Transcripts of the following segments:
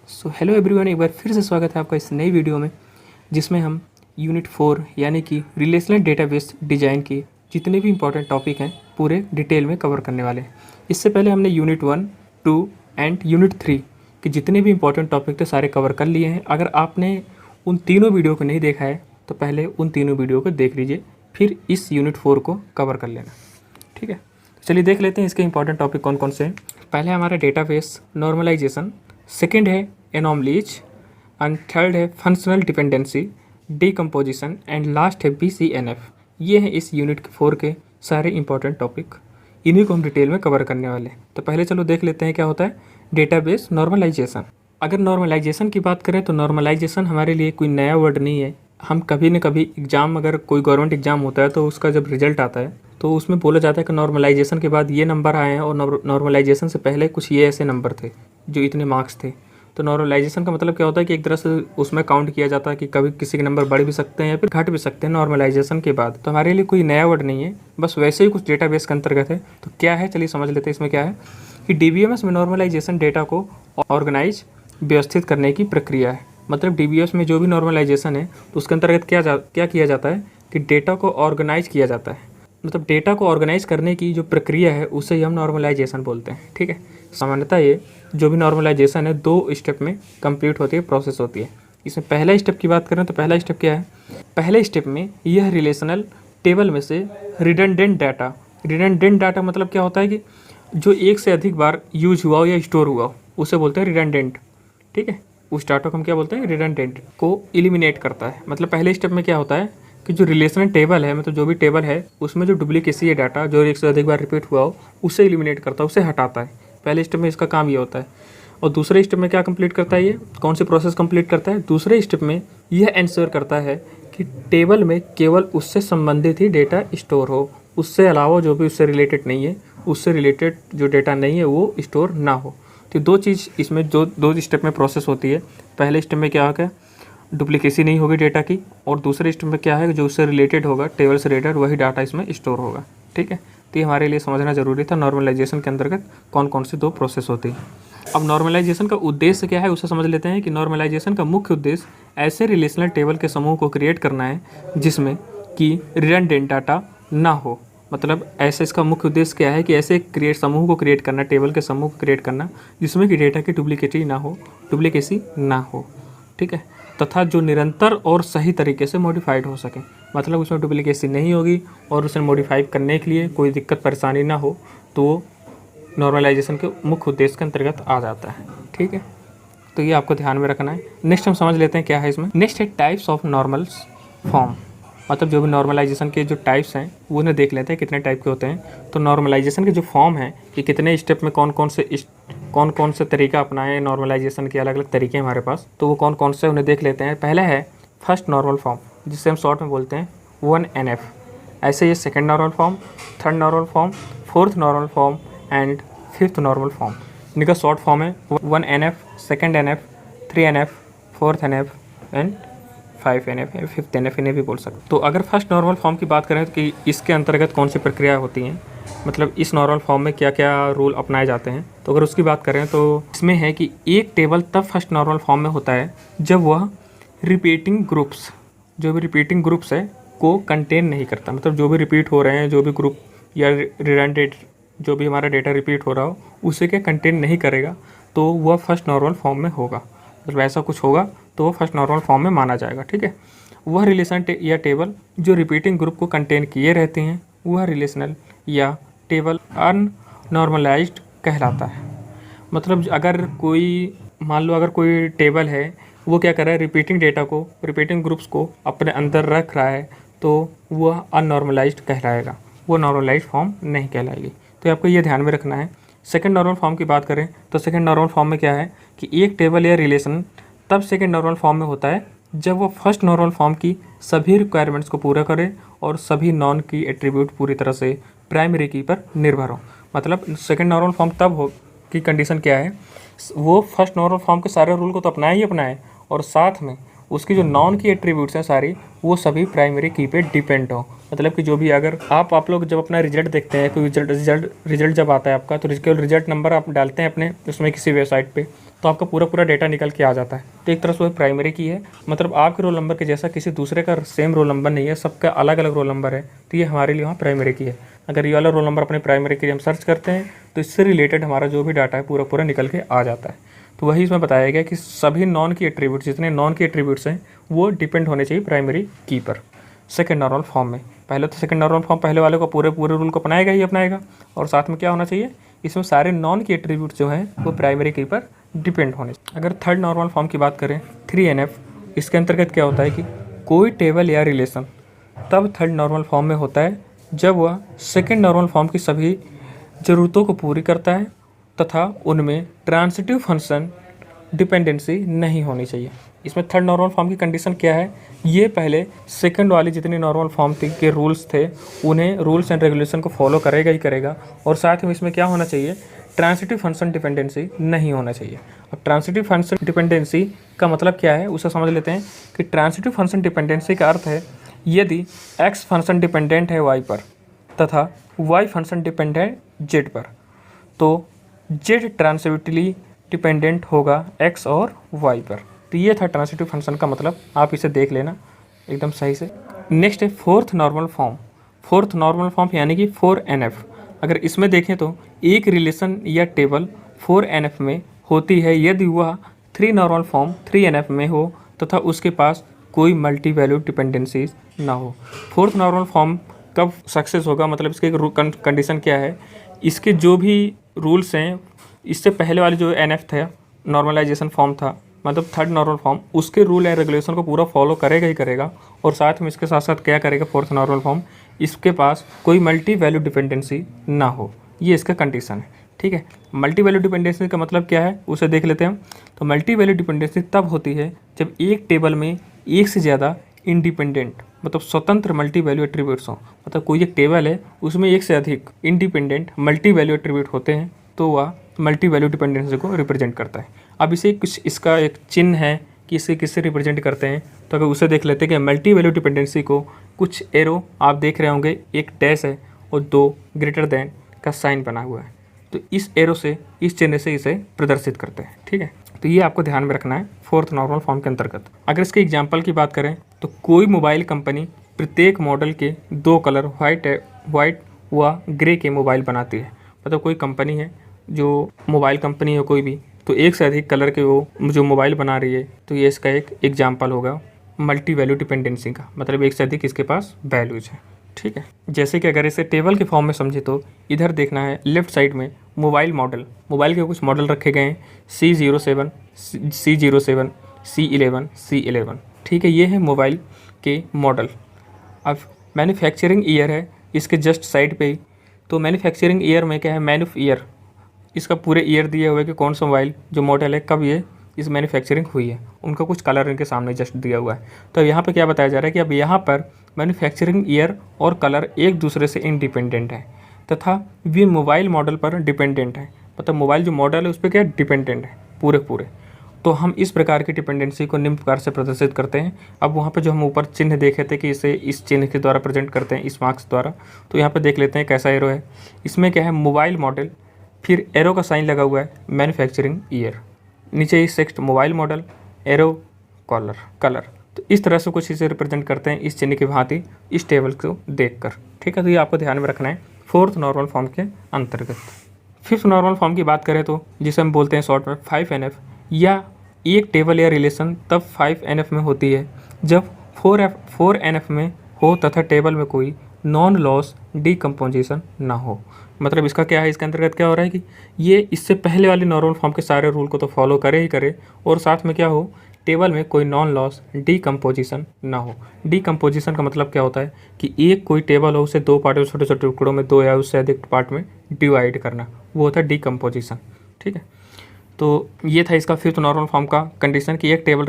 So hello everyone, एक बार फिर से स्वागत है आपका इस नई वीडियो में जिसमें हम यूनिट 4 यानी कि रिलेशनल डेटाबेस डिज़ाइन के जितने भी इंपॉर्टेंट टॉपिक हैं पूरे डिटेल में कवर करने वाले हैं। इससे पहले हमने यूनिट 1, 2 एंड यूनिट 3 के जितने भी इंपॉर्टेंट टॉपिक थे सारे कवर कर लिए हैं। अगर आपने उन तीनों वीडियो को नहीं देखा है तो पहले उन तीनों वीडियो को देख लीजिए, फिर इस यूनिट 4 को कवर कर लेना। ठीक है, तो चलिए देख लेते हैं इसके इंपॉर्टेंट टॉपिक कौन कौन से हैं। पहले हमारा डेटाबेस नॉर्मलाइजेशन, सेकेंड है एनोमलीज, एंड थर्ड है functional dependency, decomposition and last है BCNF। ये हैं इस यूनिट 4 के सारे इंपॉर्टेंट टॉपिक, इन्हीं को हम डिटेल में कवर करने वाले हैं। तो पहले चलो देख लेते हैं क्या होता है डेटाबेस नॉर्मलाइजेशन। अगर नॉर्मलाइजेशन की बात करें तो नॉर्मलाइजेशन हमारे लिए कोई नया वर्ड नहीं है। हम कभी न कभी एग्ज़ाम, अगर कोई गवर्नमेंट एग्ज़ाम होता है तो उसका जब रिजल्ट आता है तो उसमें बोला जाता है कि नॉर्मलाइजेशन के बाद ये नंबर आए हैं और नॉर्मलाइजेशन से पहले कुछ ये ऐसे नंबर थे जो इतने मार्क्स थे। तो नॉर्मलाइजेशन का मतलब क्या होता है कि एक तरह से उसमें काउंट किया जाता है कि कभी किसी के नंबर बढ़ भी सकते हैं या फिर घट भी सकते हैं नॉर्मलाइजेशन के बाद। तो हमारे लिए कोई नया वर्ड नहीं है, बस वैसे ही कुछ डेटाबेस के अंतर्गत है। तो क्या है, चलिए समझ लेते हैं इसमें क्या है कि DBMS में नॉर्मलाइजेशन डेटा को ऑर्गेनाइज, व्यवस्थित करने की प्रक्रिया है। मतलब DBMS में जो भी नॉर्मलाइजेशन है तो उसके अंतर्गत क्या किया जाता है कि डेटा को ऑर्गेनाइज किया जाता है। मतलब डेटा को ऑर्गेनाइज करने की जो प्रक्रिया है उसे ही हम नॉर्मलाइजेशन बोलते हैं। ठीक है, सामान्यतः ये जो भी नॉर्मलाइजेशन है 2 स्टेप में कंप्लीट होती है, प्रोसेस होती है। इसमें पहला स्टेप की बात करें तो पहला स्टेप क्या है, पहले स्टेप में यह रिलेशनल टेबल में से रिडंडेंट डाटा मतलब क्या होता है कि जो एक से अधिक बार यूज हुआ हो या स्टोर हुआ हो उसे बोलते हैं रिडंडेंट। ठीक है, उस डाटा को हम क्या बोलते हैं, रिडंडेंट को एलिमिनेट करता है। मतलब पहले स्टेप में क्या होता है कि जो रिलेशनल टेबल है, मतलब जो भी टेबल है उसमें जो डुप्लीकेसी है डाटा जो एक से अधिक बार रिपीट हुआ हो उसे एलिमिनेट करता है, उसे हटाता है। पहले स्टेप में इसका काम ये होता है। और दूसरे स्टेप में क्या कंप्लीट करता है, ये कौन सी प्रोसेस कंप्लीट करता है, दूसरे स्टेप में यह इंश्योर करता है कि टेबल में केवल उससे संबंधित ही डेटा स्टोर हो, उससे अलावा जो भी उससे रिलेटेड नहीं है, उससे रिलेटेड जो डेटा नहीं है वो स्टोर ना हो। तो 2 चीज़ इसमें जो 2 स्टेप में प्रोसेस होती है। पहले स्टेप में क्या होगा, डुप्लीकेसी नहीं होगी डेटा की, और दूसरे स्टेप में क्या है जो उससे रिलेटेड होगा, टेबल से रिलेटेड वही डाटा इसमें स्टोर होगा। ठीक है, तो ये हमारे लिए समझना जरूरी था नॉर्मलाइजेशन के अंतर्गत कौन कौन सी 2 प्रोसेस होती है। अब नॉर्मलाइजेशन का उद्देश्य क्या है उसे समझ लेते हैं कि नॉर्मलाइजेशन का मुख्य उद्देश्य ऐसे रिलेशनल टेबल के समूह को क्रिएट करना है जिसमें कि रिडंडेंट डाटा ना हो। मतलब ऐसे इसका मुख्य उद्देश्य क्या है कि ऐसे समूह को क्रिएट करना, टेबल के समूह को क्रिएट करना जिसमें कि डेटा की डुप्लीकेसी ना हो। ठीक है, तथा जो निरंतर और सही तरीके से मॉडिफाइड हो सके। मतलब उसमें डुप्लीकेसी नहीं होगी और उसे मॉडिफाई करने के लिए कोई दिक्कत परेशानी ना हो, तो वो नॉर्मलाइजेशन के मुख्य उद्देश्य के अंतर्गत आ जाता है। ठीक है, तो ये आपको ध्यान में रखना है। नेक्स्ट हम समझ लेते हैं क्या है इसमें। नेक्स्ट है टाइप्स ऑफ नॉर्मल्स फॉर्म। मतलब जो भी नॉर्मलाइजेशन के जो टाइप्स हैं वो उन्हें देख लेते हैं कितने टाइप के होते हैं। तो नॉर्मलाइजेशन के जो फॉर्म है कि कितने स्टेप में कौन कौन से तरीका अपनाएं, नॉर्मलाइजेशन के अलग अलग तरीके हैं हमारे पास, तो वो कौन कौन से उन्हें देख लेते हैं। पहला है फर्स्ट नॉर्मल फॉर्म, जिसे हम शॉर्ट में बोलते हैं 1NF। ऐसे ये second normal form, third normal form, fourth normal form and fifth normal form. इनका शॉर्ट फॉर्म है 1NF, second NF, 3NF, fourth NF and 5NF या 5th NF इन्हें भी बोल सकते। तो अगर फर्स्ट नॉर्मल फॉर्म की बात करें तो कि इसके अंतर्गत कौन सी प्रक्रिया होती हैं, मतलब इस नॉर्मल फॉर्म में क्या क्या रूल अपनाए जाते हैं, तो अगर उसकी बात करें तो इसमें है कि एक टेबल तब फर्स्ट नॉर्मल फॉर्म में होता है जब वह रिपीटिंग ग्रुप्स, जो भी रिपीटिंग ग्रुप्स है को कंटेन नहीं करता। मतलब जो भी रिपीट हो रहे हैं, जो भी ग्रुप या रिडंडेंट जो भी हमारा डेटा रिपीट हो रहा हो उसे क्या कंटेन नहीं करेगा, तो वह फर्स्ट नॉर्मल फॉर्म में होगा। मतलब ऐसा कुछ होगा तो वो फर्स्ट नॉर्मल फॉर्म में माना जाएगा। ठीक है, वह रिलेशन या टेबल जो रिपीटिंग ग्रुप को कंटेन किए रहते हैं वह रिलेशनल या टेबल अननॉर्मलाइज्ड कहलाता है। मतलब अगर कोई, मान लो अगर कोई टेबल है वो क्या कर रहा है, रिपीटिंग डेटा को, रिपीटिंग ग्रुप्स को अपने अंदर रख रहा है, तो वह अननॉर्मलाइज्ड कहलाएगा, वो नॉर्मलाइज्ड फॉर्म नहीं कहलाएगी। तो आपको ये ध्यान में रखना है। सेकेंड नॉर्मल फॉर्म की बात करें तो सेकेंड नॉर्मल फॉर्म में क्या है कि एक टेबल या रिलेशन तब सेकेंड नॉर्मल फॉर्म में होता है जब वो फर्स्ट नॉर्मल फॉर्म की सभी रिक्वायरमेंट्स को पूरा करे और सभी नॉन की एट्रीब्यूट पूरी तरह से प्राइमरी की पर निर्भर हो। मतलब सेकेंड नॉर्मल फॉर्म तब हो की कंडीशन क्या है, वो फर्स्ट नॉर्मल फॉर्म के सारे रूल को तो अपनाए ही अपनाए और साथ में उसकी जो नॉन की एट्रीब्यूट्स हैं सारी वो सभी प्राइमरी की पे डिपेंड हो। मतलब कि जो भी अगर आप लोग जब अपना रिजल्ट देखते हैं, कोई रिजल्ट जब आता है आपका, तो केवल रिजल्ट नंबर आप डालते हैं अपने उसमें किसी वेबसाइट पे, तो आपका पूरा पूरा डेटा निकल के आ जाता है। तो एक तरह से वो प्राइमरी की है, मतलब आपके रोल नंबर के जैसा किसी दूसरे का सेम रोल नंबर नहीं है, सबका अलग अलग रोल नंबर है, तो ये हमारे लिए वहाँ प्राइमरी की है। अगर ये वाला रोल नंबर अपने प्राइमरी के लिए हम सर्च करते हैं तो इससे रिलेटेड हमारा जो भी डाटा है पूरा पूरा निकल के आ जाता है। तो वही इसमें बताया गया कि सभी नॉन की एट्रीब्यूट्स, जितने नॉन की एट्रीब्यूट्स हैं वो डिपेंड होने चाहिए प्राइमरी की पर सेकेंड नॉर्मल फॉर्म में। पहले तो सेकेंड नॉर्मल फॉर्म पहले वाले को पूरे रूल को अपनाएगा ही अपनाएगा, और साथ में क्या होना चाहिए, इसमें सारे नॉन की एट्रीब्यूट्स जो हैं वो प्राइमरी की पर डिपेंड होने चाहिए। अगर थर्ड नॉर्मल फॉर्म की बात करें 3NF, इसके अंतर्गत क्या होता है कि कोई टेबल या रिलेशन तब थर्ड नॉर्मल फॉर्म में होता है जब वह सेकेंड नॉर्मल फॉर्म की सभी ज़रूरतों को पूरी करता है तथा उनमें ट्रांसिटिव फंक्शन डिपेंडेंसी नहीं होनी चाहिए। इसमें थर्ड नॉर्मल फॉर्म की कंडीशन क्या है, ये पहले सेकंड वाली जितनी नॉर्मल फॉर्म के रूल्स थे उन्हें रूल्स एंड रेगुलेशन को फॉलो करेगा ही करेगा, और साथ में इसमें क्या होना चाहिए, ट्रांसिटिव फंक्शन डिपेंडेंसी नहीं होना चाहिए। अब ट्रांसिटिव फंक्शन डिपेंडेंसी का मतलब क्या है उसे समझ लेते हैं कि ट्रांसिटिव फंक्शन डिपेंडेंसी का अर्थ है यदि x फंक्शन डिपेंडेंट है y पर तथा y फंक्शन डिपेंडेंट z पर, तो z ट्रांसिटिवली डिपेंडेंट होगा x और y पर। तो ये था ट्रांसिटिव फंक्शन का मतलब, आप इसे देख लेना एकदम सही से। नेक्स्ट है fourth normal form. Fourth normal form यानी कि 4NF। अगर इसमें देखें तो एक रिलेशन या टेबल 4NF में होती है यदि वह 3 नॉर्मल फॉर्म 3NF में हो तथा उसके पास कोई मल्टी वैल्यूड डिपेंडेंसीज ना हो। फोर्थ नॉर्मल फॉर्म कब सक्सेस होगा, मतलब इसके कंडीशन क्या है, इसके जो भी रूल्स हैं, इससे पहले वाले जो NF था नॉर्मलाइजेशन फॉर्म था, मतलब थर्ड नॉर्मल फॉर्म, उसके रूल एंड रेगुलेशन को पूरा फॉलो करेगा ही करेगा, और साथ में इसके साथ साथ क्या करेगा फोर्थ नॉर्मल फॉर्म, इसके पास कोई मल्टी वैल्यू डिपेंडेंसी ना हो, ये इसका कंडीशन है। ठीक है, मल्टी वैल्यू डिपेंडेंसी का मतलब क्या है उसे देख लेते हैं। तो मल्टी वैल्यू डिपेंडेंसी तब होती है जब एक टेबल में एक से ज़्यादा इंडिपेंडेंट, मतलब स्वतंत्र मल्टी वैल्यू एट्रीब्यूट्स हों। मतलब कोई एक टेबल है उसमें एक से अधिक इंडिपेंडेंट मल्टी वैल्यू एट्रीब्यूट होते हैं, तो वह मल्टी वैल्यू डिपेंडेंसी को रिप्रेजेंट करता है। अब इसे कुछ इसका एक चिन्ह है कि इसे किससे रिप्रेजेंट करते हैं, तो अगर उसे देख लेते हैं कि मल्टी वैल्यू डिपेंडेंसी को कुछ एरो आप देख रहे होंगे, एक डैश है और 2 ग्रेटर देन का साइन बना हुआ है, तो इस एरो से, इस चिन्ह से इसे प्रदर्शित करते हैं। ठीक है, तो ये आपको ध्यान में रखना है फोर्थ नॉर्मल फॉर्म के अंतर्गत। अगर इसके एग्जाम्पल की बात करें तो कोई मोबाइल कंपनी प्रत्येक मॉडल के 2 कलर वाइट व ग्रे के मोबाइल बनाती है। मतलब कोई कंपनी है, जो मोबाइल कंपनी है कोई भी, तो एक से अधिक कलर के वो जो मोबाइल बना रही है, तो ये इसका एक एग्जाम्पल होगा मल्टी वैल्यू डिपेंडेंसी का, मतलब एक से अधिक इसके पास वैल्यूज है। ठीक है, जैसे कि अगर इसे टेबल के फॉर्म में समझे तो इधर देखना है लेफ्ट साइड में मोबाइल मॉडल, मोबाइल के कुछ मॉडल रखे गए हैं C07, C07, C11, C11। ठीक है, ये है मोबाइल के मॉडल। अब मैन्युफैक्चरिंग ईयर है इसके जस्ट साइड पे ही, तो मैन्युफैक्चरिंग ईयर में क्या है, ईयर, इसका पूरे ईयर दिया हुआ है कि कौन सा मोबाइल जो मॉडल है कब ये इस मैन्युफैक्चरिंग हुई है, उनका कुछ कलर इनके सामने जस्ट दिया हुआ है। तो यहाँ पे क्या बताया जा रहा है कि अब यहाँ पर मैन्युफैक्चरिंग ईयर और कलर एक दूसरे से इंडिपेंडेंट है तथा वे मोबाइल मॉडल पर डिपेंडेंट है, मतलब मोबाइल जो मॉडल है उस पर क्या डिपेंडेंट है पूरे। तो हम इस प्रकार की डिपेंडेंसी को निम्न प्रकार से प्रदर्शित करते हैं। अब वहाँ पे जो हम ऊपर चिन्ह देखे थे कि इसे इस चिन्ह के द्वारा प्रेजेंट करते हैं, इस मार्क्स द्वारा, तो यहाँ पे देख लेते हैं कैसा एरो है। इसमें क्या है, मोबाइल मॉडल, फिर एरो का साइन लगा हुआ है मैन्युफैक्चरिंग ईयर, नीचे इस text mobile model, arrow colour. तो इस तरह से कुछ इसे रिप्रेजेंट करते हैं इस चिन्ह की भांति इस टेबल को देखकर। ठीक है, तो ये आपको ध्यान में रखना है फोर्थ नॉर्मल फॉर्म के अंतर्गत। फिफ्थ नॉर्मल फॉर्म की बात करें तो जिसे हम बोलते हैं शॉर्ट में 5NF, या एक टेबल या रिलेशन तब 5NF में होती है जब 4NF में हो तथा टेबल में कोई नॉन लॉस डीकम्पोजिशन ना हो। मतलब इसका क्या है, इसके अंतर्गत क्या हो रहा है कि ये इससे पहले वाले नॉर्मल फॉर्म के सारे रूल को तो फॉलो करे ही करे, और साथ में क्या हो, टेबल में कोई नॉन लॉस डीकम्पोजिशन ना हो। डीकम्पोजिशन का मतलब क्या होता है कि एक कोई टेबल हो, उसे 2 पार्ट में, छोटे छोटे टुकड़ों में 2 या उससे अधिक पार्ट में डिवाइड करना, वो होता है डीकम्पोजिशन। ठीक है, तो ये था इसका फिफ्थ नॉर्मल फॉर्म का कंडीशन कि एक टेबल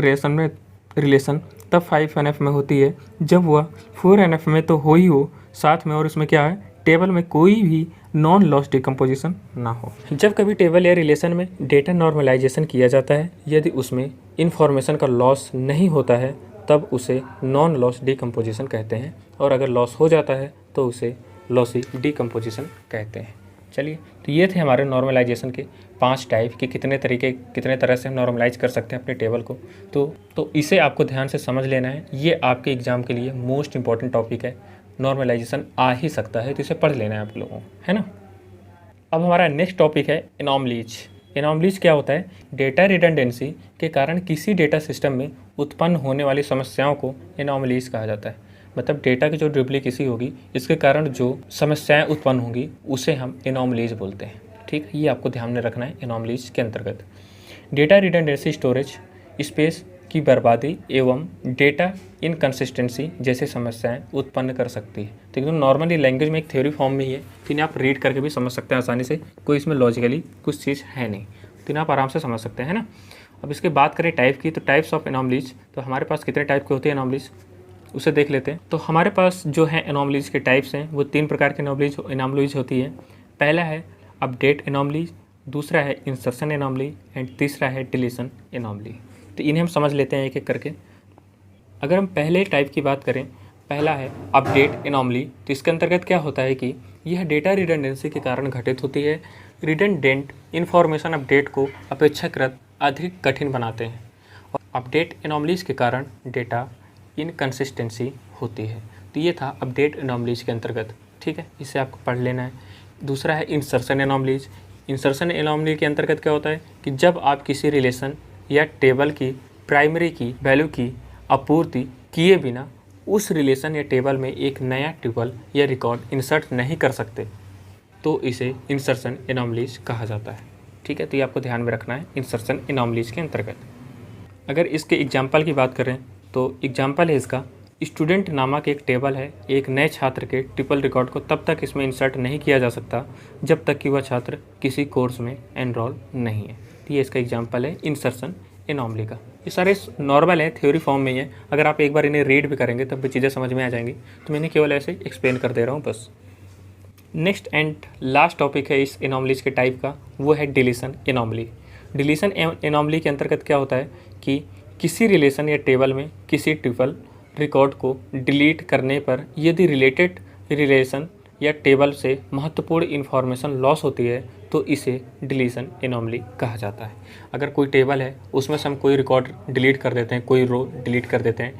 रिलेशन तब 5NF में होती है जब वह 4NF में तो हो ही हो साथ में, और इसमें क्या है, टेबल में कोई भी नॉन लॉस डिकम्पोजिशन ना हो। जब कभी टेबल या रिलेशन में डेटा नॉर्मलाइजेशन किया जाता है, यदि उसमें इंफॉर्मेशन का लॉस नहीं होता है तब उसे नॉन लॉस डिकम्पोजिशन कहते हैं, और अगर लॉस हो जाता है तो उसे लॉसी डिकम्पोजिशन कहते हैं। चलिए, तो ये थे हमारे नॉर्मलाइजेशन के 5 टाइप कि कितने तरह से हम नॉर्मलाइज कर सकते हैं अपने टेबल को। तो इसे आपको ध्यान से समझ लेना है, ये आपके एग्ज़ाम के लिए मोस्ट इंपॉर्टेंट टॉपिक है। नॉर्मलाइजेशन आ ही सकता है, तो इसे पढ़ लेना है आप लोगों को, है ना। अब हमारा नेक्स्ट टॉपिक है एनॉमलीज। एनॉमलीज क्या होता है? डेटा रिडंडेंसी के कारण किसी डेटा सिस्टम में उत्पन्न होने वाली समस्याओं को एनॉमलीज कहा जाता है। मतलब डेटा की जो डुप्लीकेसी होगी, इसके कारण जो समस्याएं उत्पन्न होंगी उसे हम एनॉमलीज बोलते हैं। ठीक है, ये आपको ध्यान में रखना है एनॉमलीज के अंतर्गत। डेटा रिडंडेंसी स्टोरेज, स्पेस की बर्बादी एवं डेटा इनकन्सिस्टेंसी जैसे समस्याएं उत्पन्न कर सकती है। तो एकदम नॉर्मली लैंग्वेज में एक थ्योरी फॉर्म में ही है, तो इन्हें आप रीड करके भी समझ सकते हैं आसानी से, कोई इसमें लॉजिकली कुछ चीज़ है नहीं, तो इन्हें आप आराम से समझ सकते हैं, है ना। अब इसके बात करें टाइप की, तो टाइप्स ऑफ एनॉमलीज, तो हमारे पास कितने टाइप के होते हैं एनॉमलीज, उसे देख लेते हैं। तो हमारे पास जो है एनॉमलीज के टाइप्स हैं वो 3 प्रकार के एनॉमलीज होती है। पहला है अपडेट एनॉमलीज, दूसरा है इंसर्शन एनॉमली एंड तीसरा है डिलीशन एनॉमली। तो इन्हें हम समझ लेते हैं एक एक करके। अगर हम पहले टाइप की बात करें, पहला है अपडेट एनॉमली, तो इसके अंतर्गत क्या होता है कि यह डेटा रिडंडेंसी के कारण घटित होती है। रिडंडेंट इन्फॉर्मेशन अपडेट को अपेक्षाकृत अधिक कठिन बनाते हैं और अपडेट एनॉमलीज के कारण डेटा इनकन्सिस्टेंसी होती है। तो ये था अपडेट एनॉमलीज के अंतर्गत, ठीक है, इसे आपको पढ़ लेना है। दूसरा है इंसर्शन एनॉमलीज। इंसर्शन एनॉमली के अंतर्गत क्या होता है कि जब आप किसी रिलेशन या टेबल की प्राइमरी की वैल्यू की आपूर्ति किए बिना उस रिलेशन या टेबल में एक नया ट्यूपल या रिकॉर्ड इंसर्ट नहीं कर सकते, तो इसे इंसर्शन एनॉमलीज कहा जाता है। ठीक है, तो ये आपको ध्यान में रखना है इंसर्शन एनॉमलीज के अंतर्गत। अगर इसके एग्जाम्पल की बात करें तो एग्जाम्पल है इसका, स्टूडेंट नामक एक टेबल है, एक नए छात्र के ट्रिपल रिकॉर्ड को तब तक इसमें इंसर्ट नहीं किया जा सकता जब तक कि वह छात्र किसी कोर्स में एनरोल नहीं है। तो ये इसका एग्जाम्पल है इंसर्शन एनॉमली का। ये सारे नॉर्मल है, थ्योरी फॉर्म में ही है, अगर आप एक बार इन्हें रीड भी करेंगे तब भी चीज़ें समझ में आ जाएंगी, तो मैंने केवल ऐसे एक्सप्लेन कर दे रहा हूँ बस। नेक्स्ट एंड लास्ट टॉपिक है इस एनॉमलीज के टाइप का, वो है डिलीशन एनॉमली। डिलीशन एनॉमली के अंतर्गत क्या होता है कि किसी रिलेशन या टेबल में किसी ट्रिपल रिकॉर्ड को डिलीट करने पर यदि रिलेटेड रिलेशन या टेबल से महत्वपूर्ण इन्फॉर्मेशन लॉस होती है तो इसे डिलीशन एनॉमली कहा जाता है। अगर कोई टेबल है उसमें से हम कोई रिकॉर्ड डिलीट कर देते हैं, कोई रो डिलीट कर देते हैं,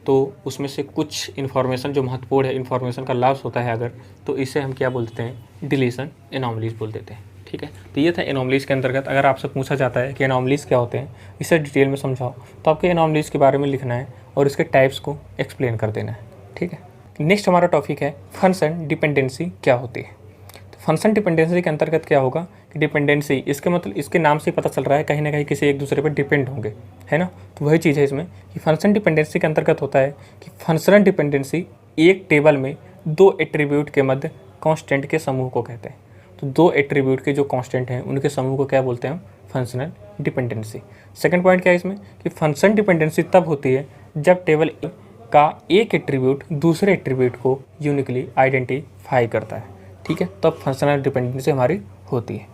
तो उसमें से कुछ इन्फॉर्मेशन जो महत्वपूर्ण है, इन्फॉर्मेशन का लॉस होता है अगर, तो इसे हम क्या बोलते हैं? डिलीशन एनॉमलीज बोल देते हैं। ठीक है, तो ये था एनॉमलीज के अंतर्गत। अगर आपसे पूछा जाता है कि एनॉमलीज क्या होते हैं, इसे डिटेल में समझाओ, तो आपको एनॉमलीज के बारे में लिखना है और इसके टाइप्स को एक्सप्लेन कर देना है। ठीक है, नेक्स्ट हमारा टॉपिक है फंक्शन डिपेंडेंसी क्या होती है। तो फंक्शन डिपेंडेंसी के अंतर्गत क्या होगा कि डिपेंडेंसी, इसके मतलब इसके नाम से पता चल रहा है कहीं ना कहीं किसी एक दूसरे पर डिपेंड होंगे, है ना। तो वही चीज़ है इसमें कि फंक्शन डिपेंडेंसी के अंतर्गत होता है कि फंक्शनल डिपेंडेंसी एक टेबल में 2 एट्रीब्यूट के मध्य कांस्टेंट के समूह को कहते हैं। तो 2 एट्रीब्यूट के जो कांस्टेंट हैं उनके समूह को क्या बोलते हैं हम? Functional dependency. सेकंड पॉइंट क्या है इसमें कि फंक्शन डिपेंडेंसी तब होती है जब टेबल का एक एट्रीब्यूट दूसरे एट्रीब्यूट को यूनिकली आइडेंटिफाई करता है। ठीक है, तब फंक्शनल डिपेंडेंसी हमारी होती है।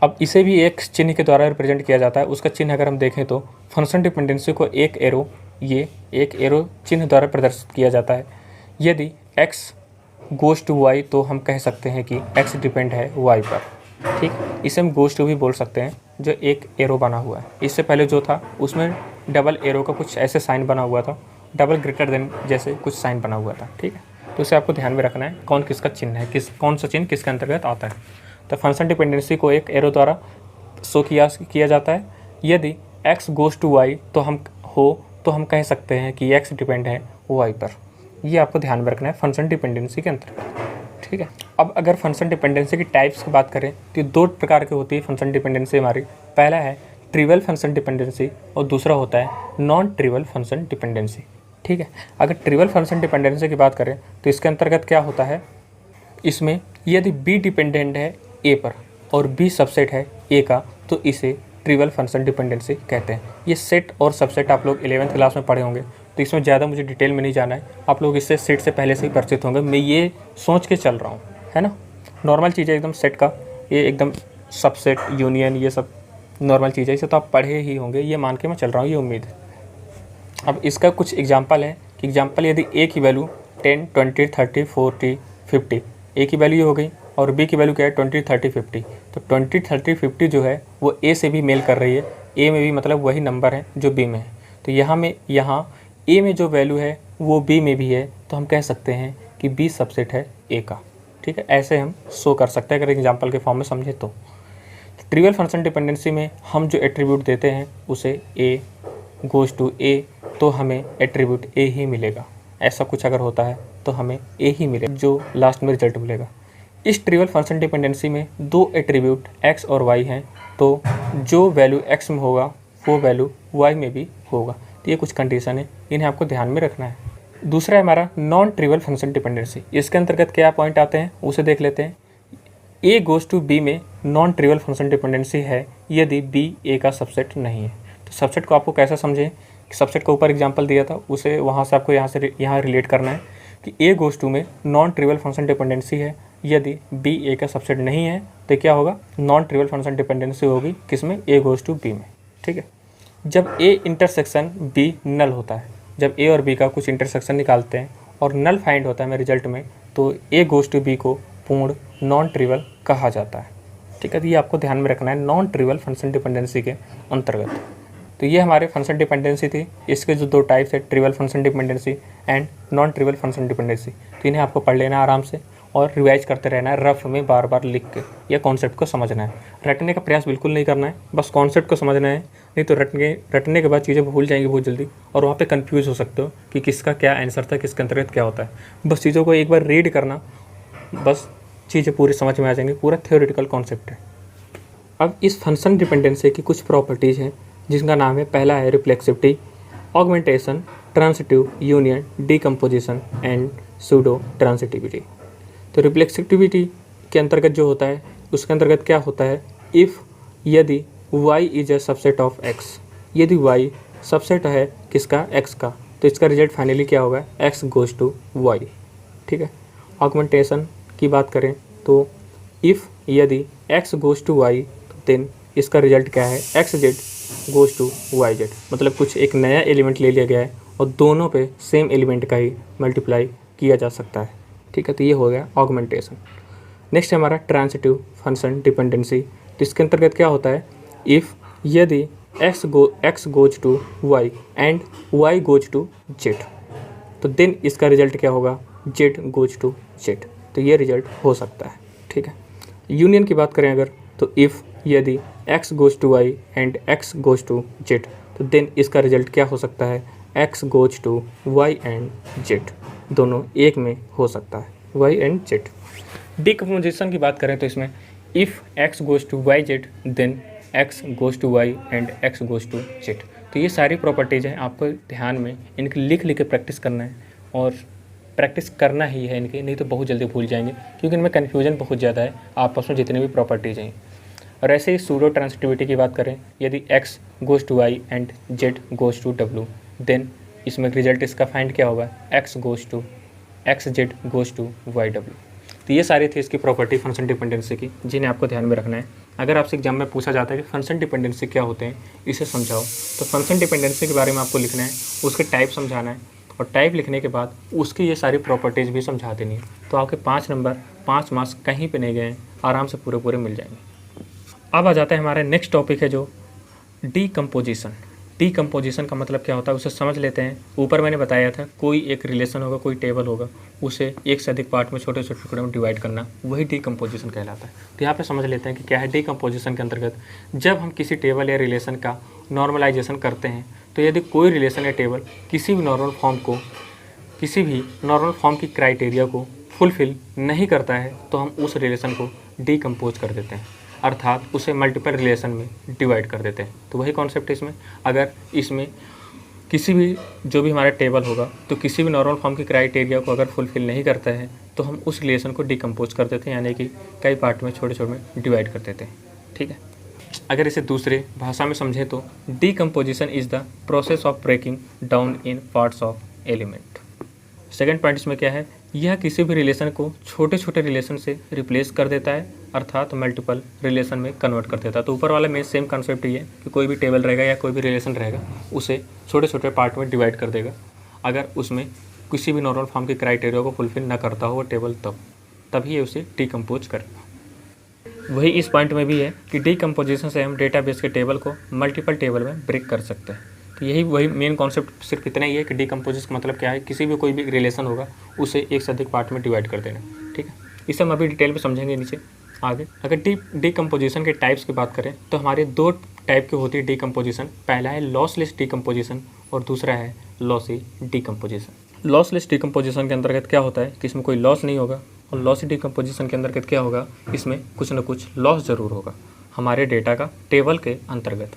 अब इसे भी एक चिन्ह के द्वारा रिप्रेजेंट किया जाता है। उसका चिन्ह अगर हम देखें तो फंक्शन डिपेंडेंसी को एक एरो चिन्ह द्वारा प्रदर्शित किया जाता है। यदि x गोज़ टू y तो हम कह सकते हैं कि x डिपेंड है y पर। ठीक, इसे हम गोज़ टू भी बोल सकते हैं, जो एक एरो बना हुआ है। इससे पहले जो था उसमें डबल एरो का कुछ ऐसे साइन बना हुआ था, डबल ग्रेटर देन जैसे कुछ साइन बना हुआ था। ठीक है, तो इसे आपको ध्यान में रखना है कौन किसका चिन्ह है, कौन सा चिन्ह किसके अंतर्गत आता है। तो फंक्शन डिपेंडेंसी को एक एरो द्वारा शो किया जाता है। यदि x गोज़ टू y तो हम कह सकते हैं कि x डिपेंड है y पर। ये आपको ध्यान में रखना है फंक्शन डिपेंडेंसी के अंतर्गत। ठीक है, अब अगर फंक्शन डिपेंडेंसी की टाइप्स की बात करें तो 2 प्रकार की होती है फंक्शन डिपेंडेंसी हमारी। पहला है ट्रिवियल फंक्शन डिपेंडेंसी और दूसरा होता है नॉन ट्रिवियल फंक्शन डिपेंडेंसी। ठीक है, अगर ट्रिवियल फंक्शन डिपेंडेंसी की बात करें तो इसके अंतर्गत क्या होता है, इसमें यदि b डिपेंडेंट है a पर और b सबसेट है a का तो इसे ट्रिवियल फंक्शन डिपेंडेंसी कहते हैं। ये सेट और सबसेट आप लोग 11th क्लास में पढ़े होंगे, तो इसमें ज़्यादा मुझे डिटेल में नहीं जाना है, आप लोग इससे सेट से पहले से ही परिचित होंगे। मैं ये सोच के चल रहा हूँ, है ना। नॉर्मल चीज़ है एकदम सेट का, ये एकदम सबसेट यूनियन ये सब नॉर्मल चीज़ है, इसे तो आप पढ़े ही होंगे, ये मान के मैं चल रहा हूँ, ये उम्मीद है। अब इसका कुछ एग्जाम्पल है कि एग्जाम्पल यदि a की वैल्यू 10, 20, 30, 40, 50, a की वैल्यू ये हो गई, और बी की वैल्यू क्या है 20, 30, 50। तो 20, 30, 50 जो है वो ए से भी मेल कर रही है, ए में भी मतलब वही नंबर है जो बी में है। तो यहाँ ए में जो वैल्यू है वो बी में भी है, तो हम कह सकते हैं कि बी सबसेट है ए का। ठीक है, ऐसे हम शो कर सकते हैं अगर एग्जाम्पल के फॉर्म में समझे तो। ट्रिवियल फंक्शन डिपेंडेंसी में हम जो एट्रीब्यूट देते हैं उसे ए गोज़ टू ए, तो हमें एट्रीब्यूट ए ही मिलेगा। ऐसा कुछ अगर होता है तो हमें ए ही मिलेगा, जो लास्ट में रिजल्ट मिलेगा। इस ट्रिवियल फंक्शन डिपेंडेंसी में दो एट्रीब्यूट x और y हैं, तो जो वैल्यू x में होगा वो वैल्यू y में भी होगा। तो ये कुछ कंडीशन है, इन्हें आपको ध्यान में रखना है। दूसरा है हमारा नॉन ट्रिवियल फंक्शन डिपेंडेंसी। इसके अंतर्गत क्या पॉइंट आते हैं उसे देख लेते हैं। ए गोज़ टू बी में नॉन ट्रिवियल फंक्शन डिपेंडेंसी है यदि बी ए का सबसेट नहीं है। तो सबसेट को आपको कैसे समझें, सबसेट के ऊपर एग्जांपल दिया था उसे वहाँ से आपको यहाँ रिलेट करना है कि ए गोज़ टू में नॉन ट्रिवियल फंक्शन डिपेंडेंसी है यदि बी ए का सबसेट नहीं है, तो क्या होगा, नॉन ट्रिवियल फंक्शन डिपेंडेंसी होगी किसमें, ए गोज़ टू बी में। ठीक है, जब ए इंटरसेक्शन बी नल होता है, जब ए और बी का कुछ इंटरसेक्शन निकालते हैं और नल फाइंड होता है हमें रिजल्ट में, तो ए गोज़ टू बी को पूर्ण नॉन ट्रिवियल कहा जाता है। ठीक है, तो ये आपको ध्यान में रखना है नॉन ट्रिवियल फंक्शन डिपेंडेंसी के अंतर्गत। तो ये हमारे फंक्शन डिपेंडेंसी थी। इसके जो दो टाइप्स है, trivial function dependency and non trivial function dependency, तो इन्हें आपको पढ़ लेना आराम से और रिवाइज करते रहना है, रफ में बार बार लिख के या कॉन्सेप्ट को समझना है। रटने का प्रयास बिल्कुल नहीं करना है, बस कॉन्सेप्ट को समझना है, नहीं तो रटने के बाद चीज़ें भूल जाएंगी बहुत जल्दी और वहाँ पे कंफ्यूज हो सकते हो कि किसका क्या आंसर था, किसके अंतर्गत क्या होता है। बस चीज़ों को एक बार रीड करना, बस चीज़ें पूरी समझ में आ जाएंगी। पूरा थ्योरेटिकल कॉन्सेप्ट है। अब इस फंक्शन डिपेंडेंसी की कुछ प्रॉपर्टीज़ हैं जिसका नाम है, पहला है reflexivity, augmentation, transitive, union, decomposition and pseudo transitivity. तो रिफ्लेक्सिविटी के अंतर्गत जो होता है उसके अंतर्गत क्या होता है, इफ़ यदि y is a subset of x, यदि y सबसेट है किसका, x का, तो इसका रिजल्ट फाइनली क्या होगा, x गोज़ टू y। ठीक है, ऑगमेंटेशन की बात करें तो इफ़ यदि x goes to y, then इसका रिजल्ट क्या है, x z goes to y z. मतलब कुछ एक नया एलिमेंट ले लिया गया है और दोनों पे सेम एलिमेंट का ही मल्टीप्लाई किया जा सकता है। ठीक है, तो ये हो गया ऑगमेंटेशन। नेक्स्ट है हमारा ट्रांसिटिव फंक्शन डिपेंडेंसी। तो इसके अंतर्गत क्या होता है, इफ़ यदि x goes to y and y goes to z, तो देन इसका रिजल्ट क्या होगा, जेड गोज़ टू जेड। तो ये रिजल्ट हो सकता है। ठीक है, यूनियन की बात करें अगर, तो इफ़ यदि x goes to y and x goes to z, तो देन इसका रिजल्ट क्या हो सकता है, x goes to y and z, दोनों एक में हो सकता है, y एंड z। डीकम्पोजिशन की बात करें तो इसमें if x goes to y z then x goes to y and x goes to z। तो ये सारी प्रॉपर्टीज़ हैं, आपको ध्यान में इनकी लिख के प्रैक्टिस करना है और प्रैक्टिस करना ही है इनकी, नहीं तो बहुत जल्दी भूल जाएंगे क्योंकि इनमें कन्फ्यूजन बहुत ज़्यादा है आपस में जितने भी प्रॉपर्टीज़ हैं। और ऐसे ही सूडो ट्रांसिटिविटी की बात करें, यदि x goes to y and z goes to w, then इसमें रिजल्ट इसका फाइंड क्या होगा, x z goes to y w। तो ये सारी थी इसकी प्रॉपर्टी फंक्शन डिपेंडेंसी की, जिन्हें आपको ध्यान में रखना है। अगर आपसे एग्जाम में पूछा जाता है कि फंक्शन डिपेंडेंसी क्या होते हैं, इसे समझाओ, तो फंक्शन डिपेंडेंसी के बारे में आपको लिखना है, उसके टाइप समझाना है और टाइप लिखने के बाद उसकी ये सारी प्रॉपर्टीज़ भी समझा देनी है। तो आपके 5 नंबर 5 मार्क्स कहीं पे नहीं गए, आराम से पूरे मिल जाएंगे। अब आ जाता है हमारा नेक्स्ट टॉपिक है जो डीकम्पोजिशन। डीकम्पोजिशन का मतलब क्या होता है उसे समझ लेते हैं। ऊपर मैंने बताया था कोई एक रिलेशन होगा, कोई टेबल होगा, उसे एक से अधिक पार्ट में छोटे छोटे टुकड़े में डिवाइड करना, वही डीकम्पोजिशन कहलाता है। तो यहाँ पे समझ लेते हैं कि क्या है डीकम्पोजिशन के अंतर्गत। जब हम किसी टेबल या रिलेशन का नॉर्मलाइजेशन करते हैं, तो यदि कोई रिलेशन या टेबल किसी भी नॉर्मल फॉर्म की क्राइटेरिया को फुलफिल नहीं करता है, तो हम उस रिलेशन को डीकम्पोज कर देते हैं, अर्थात उसे मल्टीपल रिलेशन में डिवाइड कर देते हैं। तो वही कॉन्सेप्ट है इसमें। अगर इसमें किसी भी जो भी हमारा टेबल होगा, तो किसी भी नॉर्मल फॉर्म की क्राइटेरिया को अगर फुलफिल नहीं करता है, तो हम उस रिलेशन को डीकम्पोज कर देते हैं, यानी कि कई पार्ट में छोटे छोटे में डिवाइड कर देते हैं। ठीक है, अगर इसे दूसरे भाषा में समझें तो decomposition is the process of breaking down in parts of element. Second point इसमें क्या है, यह किसी भी रिलेशन को छोटे छोटे रिलेशन से रिप्लेस कर देता है, अर्थात मल्टीपल रिलेशन में कन्वर्ट कर देता है। तो ऊपर वाला में सेम कॉन्सेप्ट ही है कि कोई भी टेबल रहेगा या कोई भी रिलेशन रहेगा, उसे छोटे छोटे पार्ट में डिवाइड कर देगा, अगर उसमें किसी भी नॉर्मल फॉर्म की क्राइटेरिया को फुलफिल ना करता हो वो टेबल तब। तभी ये उसे डिकम्पोज करेगा। वही इस पॉइंट में भी है कि डिकम्पोजिशन से हम डेटाबेस के टेबल को मल्टीपल टेबल में ब्रेक कर सकते हैं। तो यही वही मेन कॉन्सेप्ट सिर्फ इतना ही है कि डिकम्पोजिशन का मतलब क्या है, किसी भी कोई भी रिलेशन होगा उसे एक से अधिक पार्ट में डिवाइड कर देना। ठीक है, इसे हम अभी डिटेल में समझेंगे नीचे आगे। अगर डिकम्पोजिशन के टाइप्स की बात करें तो हमारे दो टाइप की होती है डिकम्पोजिशन। पहला है लॉसलेस डिकम्पोजिशन और दूसरा है लॉसी डिकम्पोजिशन। लॉसलेस डिकम्पोजिशन के अंतर्गत क्या होता है कि इसमें कोई लॉस नहीं होगा, और लॉसी डिकम्पोजिशन के अंतर्गत क्या होगा, इसमें कुछ न कुछ लॉस ज़रूर होगा हमारे डेटा का टेबल के अंतर्गत।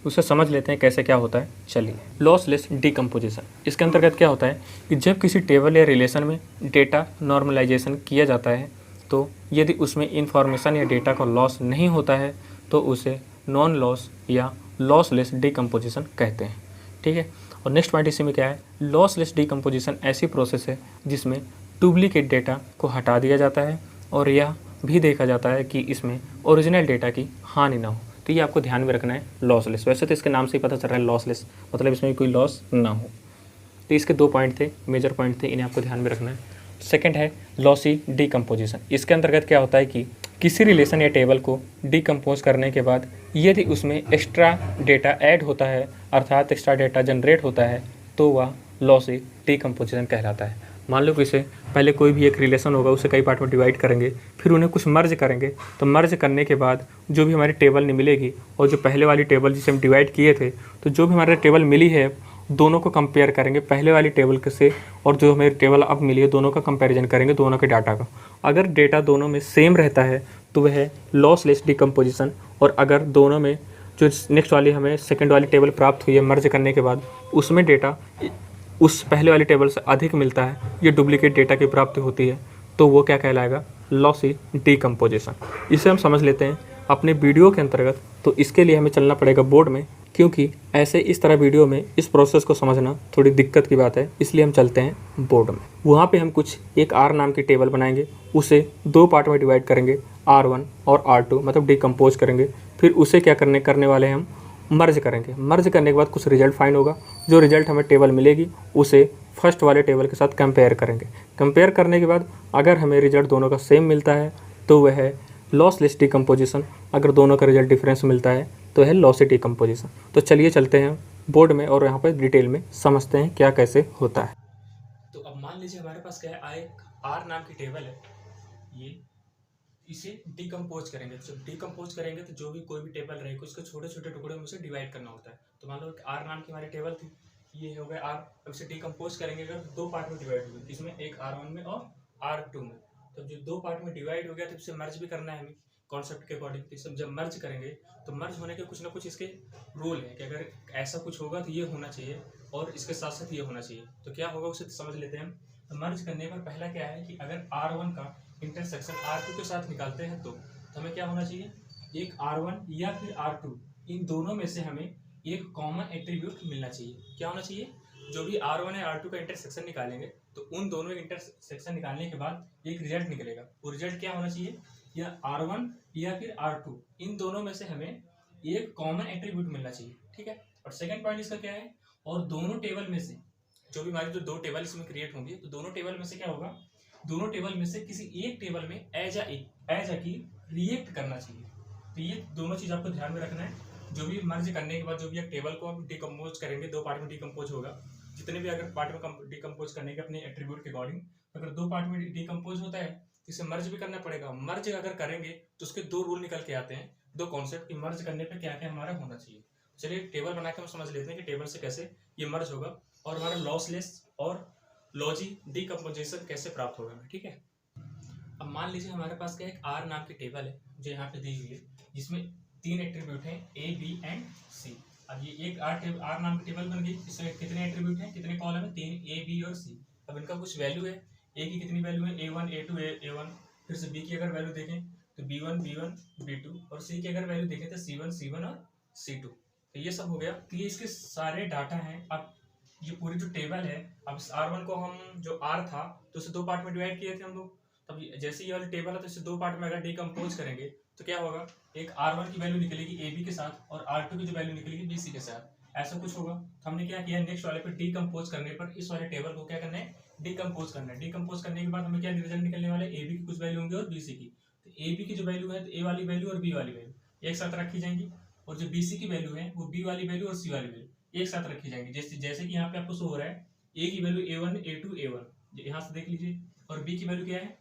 उसे समझ लेते हैं कैसे क्या होता है। चलिए, लॉसलेस डिकम्पोजिशन, इसके अंतर्गत क्या होता है कि जब किसी टेबल या रिलेशन में डेटा नॉर्मलाइजेशन किया जाता है तो यदि उसमें इंफॉर्मेशन या डेटा का लॉस नहीं होता है तो उसे नॉन लॉस या लॉसलेस डिकम्पोजिशन कहते हैं। ठीक है, और नेक्स्ट पॉइंट इसी में क्या है, लॉसलेस डिकम्पोजिशन ऐसी प्रोसेस है जिसमें डुप्लीकेट डेटा को हटा दिया जाता है और यह भी देखा जाता है कि इसमें ओरिजिनल डेटा की हानि ना हो। तो ये आपको ध्यान में रखना है लॉसलेस। वैसे तो इसके नाम से ही पता चल रहा है लॉसलेस, मतलब इसमें कोई लॉस ना हो। तो इसके दो पॉइंट थे, मेजर पॉइंट थे, इन्हें आपको ध्यान में रखना है। सेकंड है लॉसी डिकम्पोजिशन। इसके अंतर्गत क्या होता है कि किसी रिलेशन या टेबल को डिकम्पोज करने के बाद यदि उसमें एक्स्ट्रा डेटा ऐड होता है, अर्थात एक्स्ट्रा डेटा जनरेट होता है, तो वह लॉसी डिकम्पोजिशन कहलाता है। मान लो कि इसे पहले कोई भी एक रिलेशन होगा, उसे कई पार्ट में डिवाइड करेंगे, फिर उन्हें कुछ मर्ज करेंगे, तो मर्ज करने के बाद जो भी हमारी टेबल नहीं मिलेगी, और जो पहले वाली टेबल जिसे हम डिवाइड किए थे, तो जो भी हमारे टेबल मिली है दोनों को कंपेयर करेंगे पहले वाली टेबल के से, और जो हमें टेबल अब मिली है दोनों का कंपैरिजन करेंगे दोनों के डाटा का। अगर डेटा दोनों में सेम रहता है तो वह है लॉसलेस डिकम्पोजिशन, और अगर दोनों में जो नेक्स्ट वाली हमें सेकंड वाली टेबल प्राप्त हुई है मर्ज करने के बाद उसमें डेटा उस पहले वाली टेबल से अधिक मिलता है, ये डुप्लीकेट डेटा की प्राप्ति होती है, तो वो क्या कहलाएगा, लॉसी डिकम्पोजिशन। इसे हम समझ लेते हैं अपने वीडियो के अंतर्गत। तो इसके लिए हमें चलना पड़ेगा बोर्ड में, क्योंकि ऐसे इस तरह वीडियो में इस प्रोसेस को समझना थोड़ी दिक्कत की बात है, इसलिए हम चलते हैं बोर्ड में। वहाँ पे हम कुछ एक आर नाम की टेबल बनाएंगे, उसे दो पार्ट में डिवाइड करेंगे, R1 और R2, मतलब डिकम्पोज करेंगे। फिर उसे क्या करने वाले हैं, हम मर्ज करेंगे। मर्ज करने के बाद कुछ रिजल्ट फाइंड होगा, जो रिजल्ट हमें टेबल मिलेगी उसे फर्स्ट वाले टेबल के साथ कंपेयर करेंगे। कंपेयर करने के बाद अगर हमें रिजल्ट दोनों का सेम मिलता है तो वह है लॉसलेस डिकम्पोजिशन। अगर दोनों का रिजल्ट डिफरेंस मिलता है तो है लॉसी डिकम्पोजिशन। तो चलिए चलते हैं बोर्ड में और यहाँ पर डिटेल में समझते हैं क्या कैसे होता है। तो अब मान लीजिए हमारे पास क्या है, आर नाम की टेबल है, ये इसे डिकम्पोज करेंगे। तो जब डिकम्पोज करेंगे तो जो भी कोई भी टेबल रहेगा उसके छोटे छोटे टुकड़े में उसे डिवाइड करना होता है। तो मान लो आर नाम की हमारी टेबल थी, ये हो गया आर। अब इसे डिकम्पोज करेंगे अगर दो पार्ट में डिवाइड होगी, इसमें एक R1 में और R2 में। तो जो दो पार्ट में डिवाइड हो गया तो इसे मर्ज भी करना है हमें कॉन्सेप्ट के अकॉर्डिंग। तो सब जब मर्ज करेंगे तो मर्ज होने के कुछ ना कुछ इसके रूल है कि अगर ऐसा कुछ होगा तो ये होना चाहिए और इसके साथ साथ ये होना चाहिए। तो क्या होगा उसे समझ लेते हैं हम। तो मर्ज करने पर पहला क्या है कि अगर R1 का इंटरसेक्शन R2 के साथ निकालते हैं तो हमें क्या होना चाहिए, एक R1 या फिर R2, इन दोनों में से हमें एक कॉमन एट्रीब्यूट मिलना चाहिए। क्या होना चाहिए, जो भी R1 या R2 का इंटरसेक्शन निकालेंगे तो उन दोनों इंटरसेक्शन निकालने के बाद एक रिजल्ट निकलेगा। वो रिजल्ट क्या होना चाहिए, या R1 या फिर R2, इन दोनों में से हमें एक कॉमन एट्रीब्यूट मिलना चाहिए। ठीक है, और सेकंड पॉइंट इसका क्या है, और दोनों टेबल में से जो भी हमारी जो दो टेबल इसमें क्रिएट होंगी तो दोनों टेबल में से क्या होगा, दोनों टेबल में से किसी एक टेबल में एज अ की रिएक्ट करना चाहिए। तो ये दोनों चीज आपको ध्यान में रखना है। जो भी मर्ज करने के बाद जो भी एक टेबल को हम डिकम्पोज करेंगे, दो पार्ट में डिकम्पोज होगा, जितने भी अगर पार्ट में डिकम्पोज करने के अपने एट्रीब्यूट के अकॉर्डिंग, अगर दो पार्ट में डिकम्पोज होता है तो इसे मर्ज भी करना पड़ेगा। मर्ज अगर करेंगे तो उसके दो रूल निकल के आते हैं, दो कॉन्सेप्ट की मर्ज करने पे क्या क्या हमारा होना चाहिए। चलिए टेबल बना के हम समझ लेते हैं कि टेबल से कैसे ये मर्ज होगा और हमारा लॉसलेस और लॉजी डिकम्पोजिशन कैसे प्राप्त होगा। ठीक है, अब मान लीजिए हमारे पास क्या एक आर नाम की टेबल है जो यहाँ पे दी हुई है, जिसमें तीन एट्रीब्यूट हैं A, B एंड C। अब ये एक आर नाम की टेबल बन गई, इसमें कितने एट्रीब्यूट हैं, कितने कॉलम है, तीन, A, B और C। अब इनका कुछ वैल्यू है, A की कितनी वैल्यू है, A1 A2 A1, फिर से B की अगर वैल्यू देखें तो B1 B1 B2, और C की अगर वैल्यू देखें तो C1 C1 और C2। तो ये सब हो गया, तो ये इसके सारे डाटा हैं। अब ये पूरी जो टेबल है, अब इस R1 को हम जो R था तो उसे दो पार्ट में डिवाइड किए थे हम लोग। तब जैसे ये वाली टेबल है तो इसे दो पार्ट में अगर डिकम्पोज करेंगे तो क्या होगा, एक R1 की वैल्यू निकलेगी AB के साथ और R2 की जो वैल्यू निकलेगी BC के साथ। ऐसा कुछ होगा। तो हमने क्या किया, नेक्स्ट वाले पे डीकम्पोज करने पर इस वाले टेबल को क्या करना है, डीकम्पोज करना है। डीकम्पोज करने के बाद हमें क्या रिजल्ट निकलने वाले, ए बी की कुछ वैल्यू होंगे और बी सी की। तो ए बी की जो वैल्यू है, तो ए वाली वैल्यू और बी वाली वैल्यू एक साथ रखी जाएंगी, और जो बी सी की वैल्यू है वो बी वाली वैल्यू और सी वाली वैल्यू एक साथ रखी जाएंगी। जैसे जैसे कि यहाँ पे आपको शो हो रहा है, ए की वैल्यू A1 A2 A1, यहाँ से देख लीजिए, और बी की वैल्यू क्या है,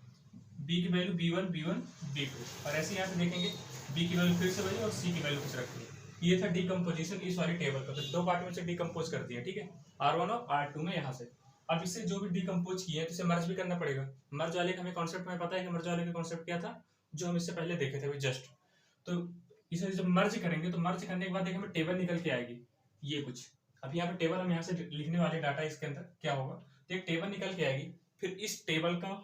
बी की वैल्यू B1 B1 B2, और ऐसे यहाँ पे देखेंगे बी की वैल्यू फिर से वही और सी की वैल्यू कुछ रखी है। ये था डीकम्पोजिशन इस वाली टेबल का। तो दो पार्ट में से डीकम्पोज कर दिया, ठीक है, R1 और R2 में यहाँ से। अब इससे जो भी डीकम्पोज किए हैं तो इसे मर्ज भी करना पड़ेगा। मर्ज वाले का हमें कॉन्सेप्ट में पता है कि मर्ज वाले का कॉन्सेप्ट क्या था, जो हम इससे पहले देखे थे जस्ट। तो इसे जब मर्ज करेंगे तो मर्ज करने के बाद हमें टेबल निकल के आएगी, ये कुछ। अब यहाँ पे टेबल हम यहाँ से लिखने वाले डाटा इसके अंदर क्या होगा, तो एक टेबल निकल के आएगी। फिर इस टेबल का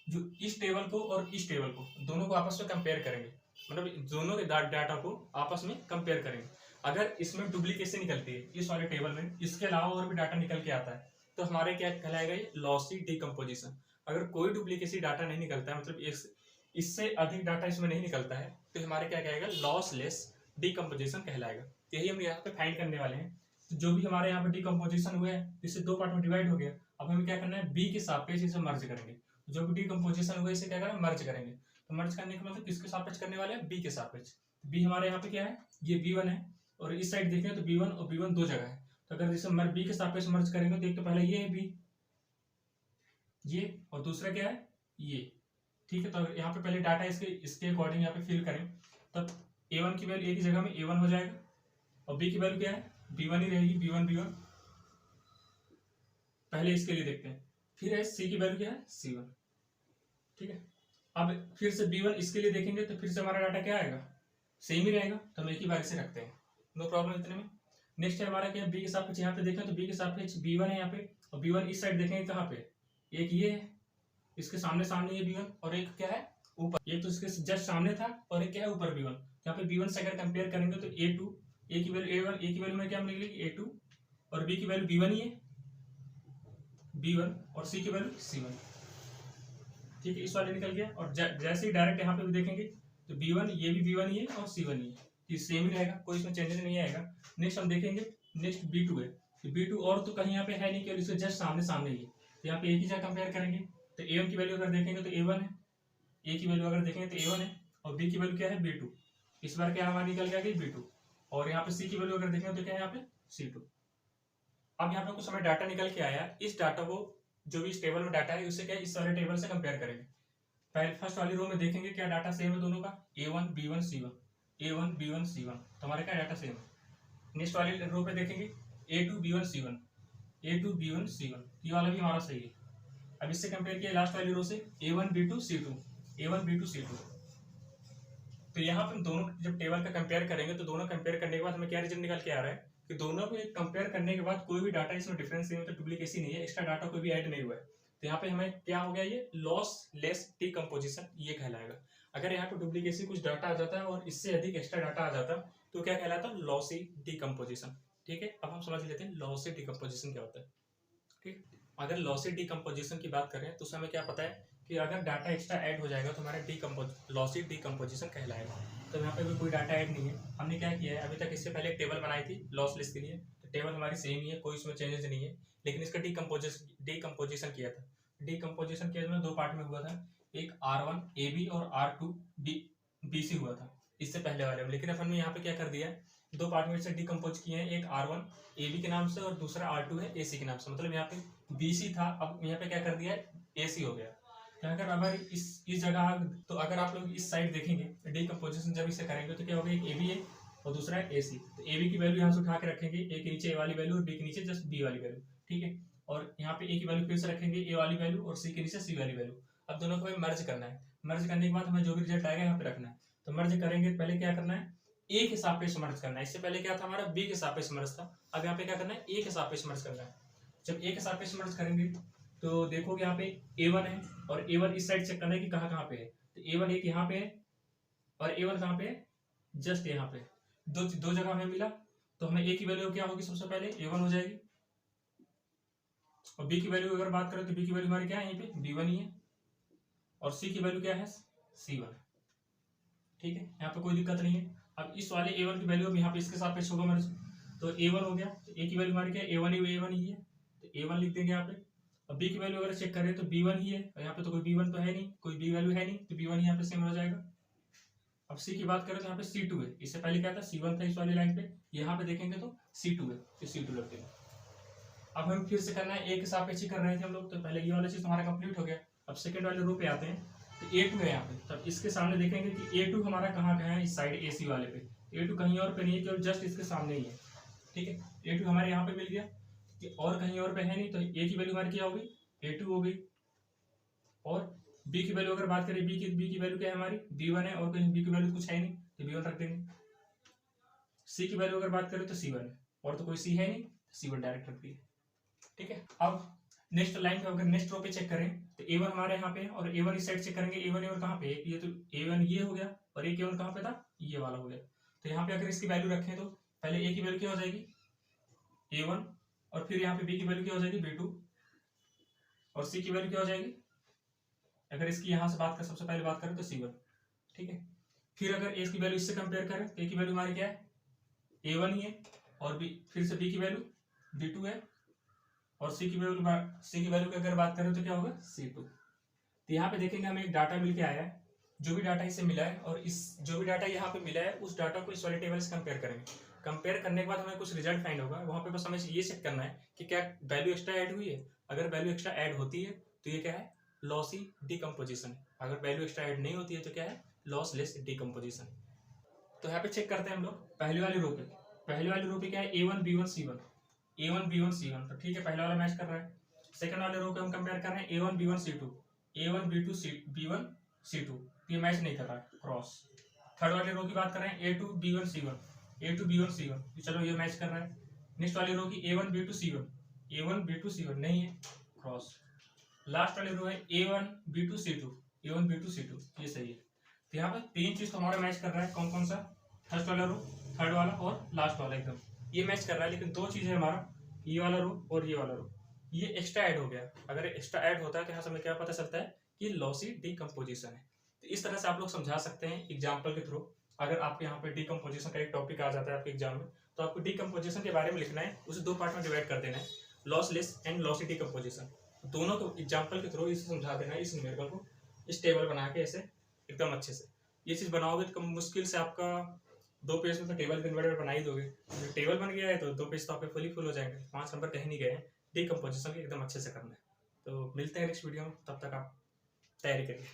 जो इस टेबल को और इस टेबल को दोनों को आपस में कंपेयर करेंगे, मतलब दोनों के डाटा को आपस में कंपेयर करेंगे। अगर इसमें डुप्लीकेसी निकलती है इस वाले टेबल में, इसके अलावा और भी डाटा निकल के आता है, तो हमारे क्या कहलाएगा, ये लॉसी डीकम्पोजिशन। अगर कोई डुप्लीकेसी डाटा नहीं निकलता है, मतलब इससे अधिक डाटा इसमें नहीं निकलता है, तो हमारे क्या कहेगा, लॉसलेस डीकम्पोजिशन कहलाएगा। यही हम यहाँ पे फाइंड करने वाले हैं। तो जो भी हमारे यहाँ पे डीकम्पोजिशन हुआ है, इससे दो पार्ट में डिवाइड हो गया। अब हमें क्या करना है, बी के सापेक्ष इसे मर्ज करेंगे। जो भी डीकम्पोजिशन हुआ इसे क्या करेंगे, मर्ज करेंगे। तो मर्ज करने का मतलब किसके सापेक्ष करने वाले हैं, बी के सापेक्ष। बी हमारे यहाँ पे क्या है, ये B1 है, और इस साइड देखें तो B1 और B1 दो जगह है। तो अगर जैसे बी के सापेक्ष मर्ज करेंगे तो एक तो पहले ये है बी, ये, और दूसरा क्या है, ये, ठीक है। तो अगर यहाँ पे पहले डाटा इसके अकॉर्डिंग यहाँ पे फिल करें, तब A1 की वैल्यू ए की जगह में A1 हो जाएगा, और बी की वैल्यू क्या है, B1 ही रहेगी, B1 B1। पहले इसके लिए देखते हैं। फिर है सी की वैल्यू क्या है, C1, ठीक है। अब फिर से B1 इसके लिए देखेंगे तो फिर से हमारा डाटा क्या आएगा, सेम ही रहेगा। तो हम एक ही बार से रखते हैं, नो प्रॉब्लम इतने में। नेक्स्ट है हमारा क्या, बी के सापेक्ष यहाँ पे देखें तो बी के सापेक्ष B1 है यहाँ पे, और B1 इस साइड देखेंगे कहाँ पे, एक ये है, इसके सामने सामने ये B1, और एक क्या है ऊपर, एक तो इसके जस्ट सामने था, और एक क्या है ऊपर B1। यहाँ पे B1 से अगर कंपेयर करेंगे तो A2, ए की वैल्यू A1, ए की वैल्यू में क्या मिलेगी A2, और बी की वैल्यू B1 ही है, B1, और सी की वैल्यू C1, ठीक है। इस वाले निकल गया। और जैसे ही डायरेक्ट यहाँ पे भी देखेंगे तो B1 ये भी B1 ही है और C1 ही है, ये सेम ही रहेगा, कोई इसमें चेंजेस नहीं आएगा। नेक्स्ट हम देखेंगे, नेक्स्ट B2 है। तो B2 और तो कहीं यहाँ पे है नहीं, केवल इसके जस्ट सामने सामने ही है। तो यहाँ पे एक ही जगह कंपेयर करेंगे तो A1 की वैल्यू अगर देखेंगे तो A1 है, ए की वैल्यू अगर देखेंगे तो A1 है, और बी की वैल्यू क्या है, B2। इस बार क्या हमारा निकल गया कि B2, और यहाँ पे सी की वैल्यू अगर देखेंगे तो क्या है यहाँ पे C2। अब यहाँ पे कुछ समय डाटा निकल के आया, इस डाटा को जो भी इस टेबल में डाटा है उससे क्या इस वाले टेबल से कंपेयर करेंगे। पहले फर्स्ट वाली रो में देखेंगे क्या डाटा सेम है दोनों का, A1 B1 C1, A1 B1 C1, तो हमारे क्या डाटा सेम है। नेक्स्ट वाली रो पे देखेंगे A2 B1 C1, A2 B1 C1, ये वाला भी हमारा सही है। अब इससे कंपेयर किया लास्ट वाली रो से A1 B2 C2, A1 B2 C2। तो यहाँ पे हम दोनों जब टेबल का कंपेयर करेंगे तो दोनों कंपेयर करने के बाद हमें क्या रिजल्ट निकल के आ रहा है कि दोनों को कंपेयर करने के बाद कोई भी डाटा इसमें डिफरेंस नहीं है, मतलब डुप्लीकेसी नहीं है, एक्स्ट्रा डाटा कोई भी ऐड नहीं हुआ है। तो यहाँ पे हमें क्या हो गया, ये लॉस लेस डीकम्पोजिशन ये कहलाएगा। अगर यहाँ पे डुप्लीकेसी कुछ डाटा आ जाता है और इससे अधिक एक्स्ट्रा डाटा आ जाता तो क्या कहलाता है, लॉसी डीकम्पोजिशन, ठीक है। अब हम समझ लेते हैं लॉसी डीकम्पोजिशन क्या होता है, ठीक। अगर लॉसी डीकम्पोजिशन की बात करें तो हमें क्या पता है कि अगर डाटा एक्स्ट्रा ऐड हो जाएगा तो हमारा लॉसी डीकम्पोजिशन कहलाएगा। तो यहाँ पे भी कोई डाटा ऐड नहीं है। हमने क्या किया है, अभी तक इससे पहले एक टेबल बनाई थी लॉसलेस के लिए, तो टेबल हमारी सेम ही है, कोई उसमें चेंजेस नहीं है, लेकिन इसका डीकम्पोजिशन किया था। डीकम्पोजिशन किया दो पार्ट में हुआ था, एक R1 AB और R2 BC हुआ था इससे पहले वाले में। लेकिन अपन ने यहाँ पे क्या कर दिया है, दो पार्ट में से डीकम्पोज किए हैं, एक R1 AB के नाम से और दूसरा R2 है AC के नाम से। मतलब यहाँ पे BC था, अब यहाँ पे क्या कर दिया है, AC हो गया। तो अगर इस जगह, तो अगर आप लोग इस साइड देखेंगे डीकम्पोजिशन जब इसे करेंगे तो क्या होगा, एक AB है और दूसरा है AC। तो AB की वैल्यू यहाँ से उठा के रखेंगे, A के नीचे A वाली वैल्यू और B के नीचे जस्ट B वाली वैल्यू, ठीक है। और यहाँ पे A की वैल्यू फिर से रखेंगे A वाली वैल्यू और C के नीचे C वाली वैल्यू। अब दोनों को हमें मर्ज करना है। मर्ज करने के बाद हमें जो भी रिजल्ट आएगा यहाँ पे रखना है। तो मर्ज करेंगे पहले क्या करना है, A के सापेक्ष मर्ज करना है। इससे पहले क्या था हमारा, B के सापेक्ष मर्ज था। अब यहाँ पे क्या करना है, A के सापेक्ष मर्ज करना है। जब A के सापेक्ष मर्ज करेंगे तो देखोगे यहाँ पे A1 है, और A1 इस साइड चेक करना है कि कहाँ कहाँ पे है। तो A1 एक यहाँ पे है और A1 कहाँ पे है, जस्ट यहाँ पे। दो जगह हमें मिला, तो हमें A की वैल्यू क्या होगी, सबसे पहले A1 हो जाएगी, और B की वैल्यू अगर बात करें तो B की वैल्यू हमारी क्या है, यहाँ पे B1 ही है, और C की वैल्यू क्या है, C1, ठीक है। यहाँ पे कोई दिक्कत नहीं है। अब इस वाले A1 की वैल्यू अब यहाँ पे इसके सापेक्ष होगा मर्ज, तो A1 हो गया, तो A की वैल्यू हमारी क्या है, A1 ही है, तो A1 लिख देंगे यहाँ पे। अब B की वैल्यू अगर चेक करें तो B1 ही है, और यहाँ पे तो कोई B1 तो है नहीं, कोई B वैल्यू है नहीं, तो B1 यहाँ पे सेम हो जाएगा। अब C की बात करें तो यहाँ पे C2 है, इससे पहले क्या था C1 था इस वाली लाइन पे, यहाँ पे देखेंगे तो C2 है, तो C2 रख देंगे। अब हम फिर से करना है, A के सापेक्ष कर रहे थे हम लोग, तो पहले ये वाला चीज हमारा कंप्लीट हो गया। अब सेकंड वाले रो पे आते हैं, तो A2 है यहाँ पे, तब इसके सामने देखेंगे कि A2 हमारा कहाँ का है, इस साइड AC वाले पे। A2 कहीं और पे नहीं है, केवल जस्ट इसके सामने ही है, ठीक है। A2 हमारे यहाँ पे मिल गया, कि और कहीं और पे है नहीं, तो A की वैल्यू हमारी क्या हो गई, A2 हो गई। और B की वैल्यू अगर बात करें, B की वैल्यू क्या है हमारी, B1 है, और कहीं B की वैल्यू कुछ है नहीं, तो B1 रख देंगे। C की वैल्यू अगर बात करें तो C1 है, और तो कोई C है नहीं, तो C1 डायरेक्ट रख दिए, ठीक है। अब नेक्स्ट लाइन पे अगर नेक्स्ट रो पे चेक करें, तो A1 हमारे यहाँ पे है, और A1 इस साइड चेक करेंगे, A1 कहाँ पे है, ये तो A1 ये हो गया, और एक A1 कहाँ पे था, ये वाला हो गया। तो यहाँ पे अगर इसकी वैल्यू रखें तो पहले A की वैल्यू क्या हो जाएगी, A1, और फिर यहाँ पे B की वैल्यू क्या हो जाएगी, B2, और C की वैल्यू क्या हो जाएगी, अगर इसकी यहाँ से बात कर सबसे पहले बात करें तो C1, ठीक है। फिर अगर A की वैल्यू इससे कंपेयर करें तो A की वैल्यू हमारी क्या है, A1 ही है, और B फिर से B की वैल्यू B2 है, और C की वैल्यू की अगर बात करें तो क्या होगा, C2। तो यहाँ पे देखेंगे हमें एक डाटा मिल के आया है, जो भी डाटा इसे मिला है, और इस जो भी डाटा यहाँ पे मिला है उस डाटा को इस वाले टेबल से कंपेयर करेंगे। कंपेयर करने के बाद हमें कुछ रिजल्ट फाइंड होगा, वहाँ पे बस हमें ये चेक करना है कि क्या वैल्यू एक्स्ट्रा ऐड हुई है। अगर वैल्यू एक्स्ट्रा ऐड होती है तो ये क्या है, लॉसी डिकम्पोजिशन। अगर वैल्यू एक्स्ट्रा ऐड नहीं होती है तो क्या है, लॉसलेस डिकम्पोजिशन। तो यहाँ पे चेक करते हैं हम लोग पहली वाली रो पे। पहली वाली रो पे क्या है, A1 B1 C1, A1 B1 C1, तो ठीक है, पहला वाला मैच कर रहा है। सेकंड वाले रो पे हम कंपेयर कर रहे हैं A1 B1 C2, A1 B2 B1 C2, ये मैच नहीं कर रहा है, क्रॉस। थर्ड वाले रो की बात कर रहे हैं A2 B1 C1, A2 B1 C1, चलो ये मैच कर रहा है। नेक्स्ट वाली रो की A1 B2 C1, A1 B2 C1 नहीं है, क्रॉस। लास्ट वाली रो है A1 B2 C2, A1 B2 C2, ये सही है। तो यहाँ पे तीन चीज तो हमारा मैच कर रहा है, कौन कौन सा, फर्स्ट वाला रो, थर्ड वाला और लास्ट वाला, एकदम ये मैच कर रहा है। लेकिन दो चीज है हमारा, ये वाला रो और ये वाला रो, ये एक्स्ट्रा ऐड हो गया। अगर एक्स्ट्रा ऐड होता है तो यहाँ से हमें क्या पता चलता है कि लॉसी डिकम्पोजिशन है। तो इस तरह से आप लोग समझा सकते हैं एग्जाम्पल के थ्रू। अगर आपके यहाँ पे डिकम्पोजिशन का एक टॉपिक आ जाता है आपके एग्जाम में, तो आपको डिकम्पोजिशन के बारे में लिखना है, उसे दो पार्ट में डिवाइड कर देना है, लॉसलेस एंड लॉसी डिकम्पोजिशन। दोनों को एग्जाम्पल के थ्रू इसे समझा देना है, इस न्यूमेरिकल को इस टेबल बना के ऐसे एकदम अच्छे से। ये चीज बनाओगे तो कम मुश्किल से आपका 2 पेज में तो टेबल कन्वर्टर बना ही दोगे। टेबल बन गया है तो 2 पेज तो आपके फुल हो जाएंगे, 5 नंबर कहीं नहीं गए हैं। डिकम्पोजिशन एकदम अच्छे से करना है। तो मिलते हैं नेक्स्ट वीडियो में, तब तक आप तैयारी करिए।